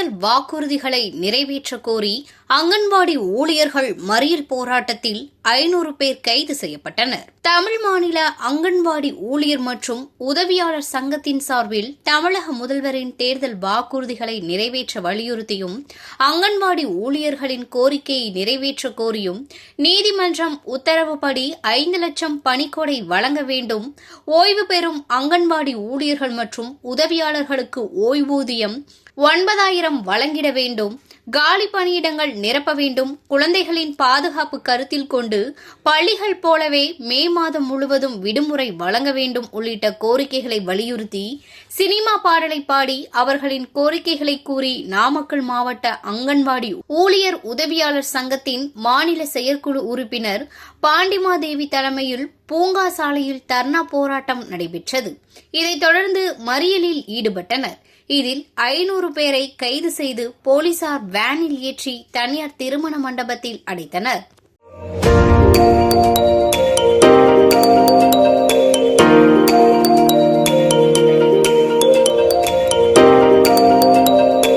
தேர்தல் வாக்குறுதிகளை நிறைவேற்ற கோரி அங்கன்வாடி ஊழியர்கள் மறியல் போராட்டத்தில் 500 பேர் கைது செய்யப்பட்டனர். தமிழ் மாநில அங்கன்வாடி ஊழியர் மற்றும் உதவியாளர் சங்கத்தின் சார்பில் தமிழக முதல்வரின் தேர்தல் வாக்குறுதிகளை நிறைவேற்ற வலியுறுத்தியும் அங்கன்வாடி ஊழியர்களின் கோரிக்கையை நிறைவேற்ற கோரியும் நீதிமன்றம் உத்தரவுப்படி 5 லட்சம் பணிக்கொடை வழங்க வேண்டும், ஓய்வு பெறும் அங்கன்வாடி ஊழியர்கள் மற்றும் உதவியாளர்களுக்கு ஓய்வூதியம் 9,000 வழங்கிட வேண்டும், காலி பணியிடங்கள் நிரப்ப வேண்டும், குழந்தைகளின் பாதுகாப்பு கருத்தில் கொண்டு பள்ளிகள் போலவே மே மாதம் முழுவதும் விடுமுறை வழங்க வேண்டும் உள்ளிட்ட கோரிக்கைகளை வலியுறுத்தி சினிமா பாடலை பாடி அவர்களின் கோரிக்கைகளை கூறி நாமக்கல் மாவட்ட அங்கன்வாடி ஊழியர் உதவியாளர் சங்கத்தின் மாநில செயற்குழு உறுப்பினர் பாண்டிமாதேவி தலைமையில் பூங்கா சாலையில் தர்ணா போராட்டம் நடைபெற்றது. இதைத் தொடர்ந்து மறியலில் ஈடுபட்டனர். இதில் 500 பேரை கைது செய்து போலீசார் வேனில் ஏற்றி தனியார் திருமண மண்டபத்தில் அடைத்தனர்.